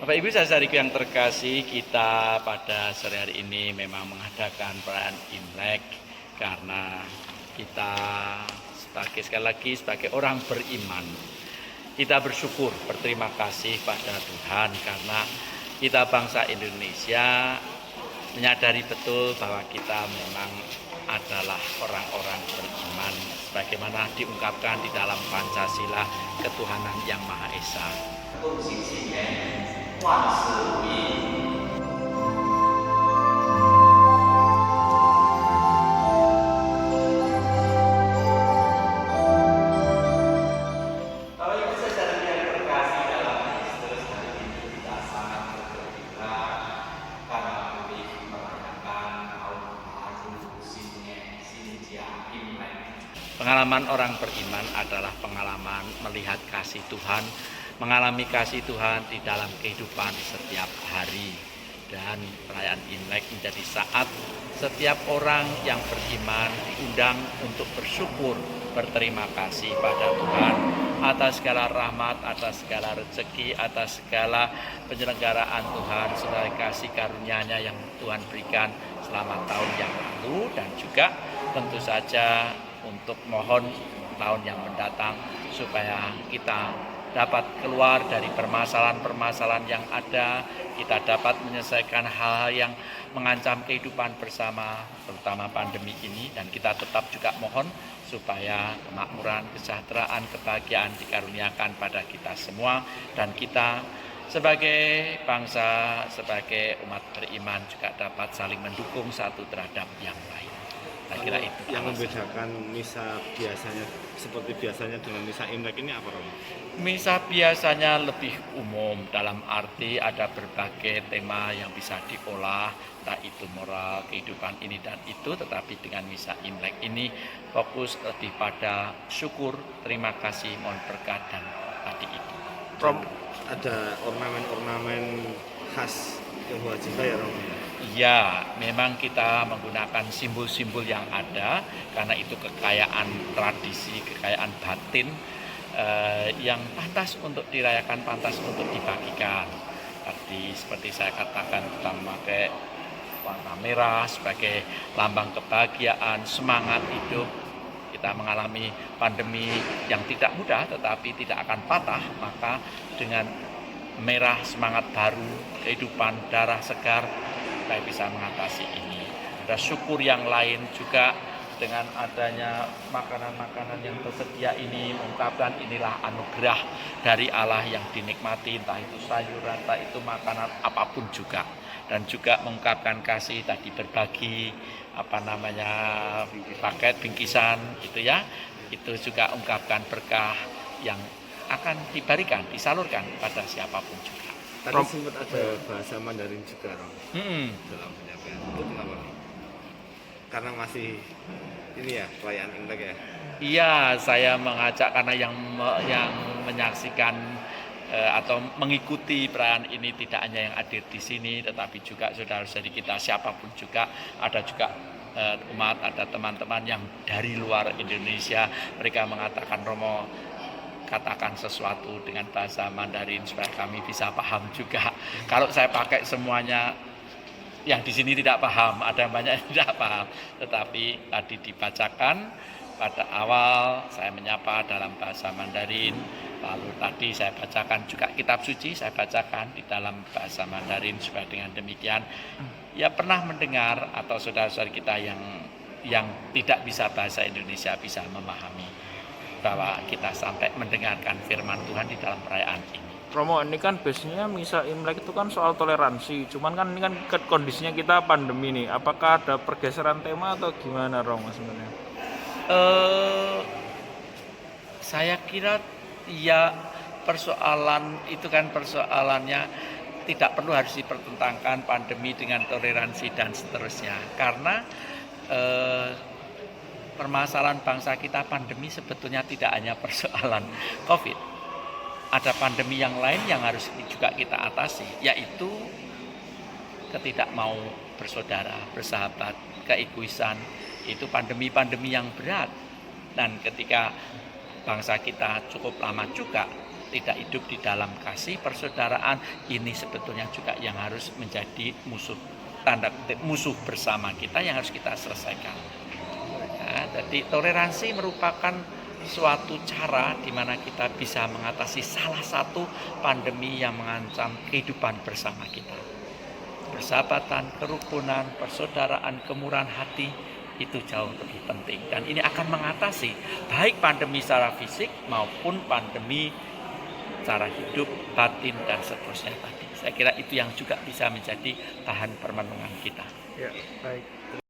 Bapak Ibu saudariku yang terkasih, kita pada sore hari ini memang mengadakan perayaan Imlek karena kita sebagai orang beriman, kita bersyukur, berterima kasih pada Tuhan karena kita bangsa Indonesia menyadari betul bahwa kita memang adalah orang-orang beriman sebagaimana diungkapkan di dalam Pancasila, ketuhanan yang Maha Esa. 万事明。Bapak Ibu saudara yang terkasih dalam Kristus, hari ini kita sangat bergembira karena boleh merayakan tahun baru Sinjia Imlek. Pengalaman orang beriman adalah pengalaman melihat kasih Tuhan, mengalami kasih Tuhan di dalam kehidupan setiap hari. Dan perayaan Imlek menjadi saat setiap orang yang beriman diundang untuk bersyukur, berterima kasih pada Tuhan atas segala rahmat, atas segala rezeki, atas segala penyelenggaraan Tuhan, segala kasih karunia-Nya yang Tuhan berikan selama tahun yang lalu, dan juga tentu saja untuk mohon tahun yang mendatang supaya kita dapat keluar dari permasalahan-permasalahan yang ada, kita dapat menyelesaikan hal-hal yang mengancam kehidupan bersama, terutama pandemi ini, dan kita tetap juga mohon supaya kemakmuran, kesejahteraan, kebahagiaan dikaruniakan pada kita semua, dan kita sebagai bangsa, sebagai umat beriman juga dapat saling mendukung satu terhadap yang lain. Saya kira itu yang membedakan misa biasanya seperti biasanya dengan misa Imlek ini apa, Romo? Misa biasanya lebih umum, dalam arti ada berbagai tema yang bisa diolah, entah itu moral, kehidupan ini dan itu, tetapi dengan misa Imlek ini fokus lebih pada syukur, terima kasih, mohon berkat, dan tadi itu. Ada ornamen-ornamen khas Tionghoa juga ya, Romo? Ya, memang kita menggunakan simbol-simbol yang ada karena itu kekayaan tradisi, kekayaan batin yang pantas untuk dirayakan, pantas untuk dibagikan. Tadi seperti saya katakan, kita memakai warna merah sebagai lambang kebahagiaan, semangat hidup. Kita mengalami pandemi yang tidak mudah tetapi tidak akan patah, maka dengan merah semangat baru, kehidupan, darah segar, kita bisa mengatasi ini. Ada syukur yang lain juga dengan adanya makanan-makanan yang tersedia ini, mengungkapkan inilah anugerah dari Allah yang dinikmati, entah itu sayuran, entah itu makanan, apapun juga. Dan juga mengungkapkan kasih, tadi berbagi paket bingkisan gitu ya. Itu juga ungkapkan berkah yang akan diberikan, disalurkan pada siapapun juga. Tadi sempat ada bahasa Mandarin juga, Romo, dalam penyampaian. Itu kenapa? Karena masih ini ya, perayaan Imlek ya? Iya, saya mengajak karena yang menyaksikan atau mengikuti perayaan ini tidak hanya yang hadir di sini, tetapi juga saudara-saudari kita siapapun juga, ada juga umat, ada teman-teman yang dari luar Indonesia, mereka mengatakan, Romo, katakan sesuatu dengan bahasa Mandarin supaya kami bisa paham juga. Kalau saya pakai semuanya, yang di sini tidak paham, ada yang banyak yang tidak paham. Tetapi tadi dibacakan pada awal, saya menyapa dalam bahasa Mandarin. Lalu tadi saya bacakan juga kitab suci, saya bacakan di dalam bahasa Mandarin supaya dengan demikian ya pernah mendengar atau saudara-saudara kita yang tidak bisa bahasa Indonesia bisa memahami bahwa kita sampai mendengarkan firman Tuhan di dalam perayaan ini. Romo, ini kan biasanya misa Imlek itu kan soal toleransi, cuman kan ini kan kondisinya kita pandemi nih, apakah ada pergeseran tema atau gimana, Romo, sebenarnya? Saya kira ya persoalan itu kan persoalannya tidak perlu harus dipertentangkan pandemi dengan toleransi dan seterusnya, karena permasalahan bangsa kita pandemi sebetulnya tidak hanya persoalan COVID. Ada pandemi yang lain yang harus juga kita atasi, yaitu ketidakmau bersaudara, bersahabat, keegoisan. Itu pandemi-pandemi yang berat. Dan ketika bangsa kita cukup lama juga tidak hidup di dalam kasih persaudaraan, ini sebetulnya juga yang harus menjadi tanda kutip musuh bersama kita yang harus kita selesaikan. Ya, jadi toleransi merupakan suatu cara di mana kita bisa mengatasi salah satu pandemi yang mengancam kehidupan bersama kita. Persahabatan, kerukunan, persaudaraan, kemurahan hati itu jauh lebih penting, dan ini akan mengatasi baik pandemi secara fisik maupun pandemi cara hidup, batin, dan seterusnya tadi. Saya kira itu yang juga bisa menjadi bahan permenungan kita. Ya, baik.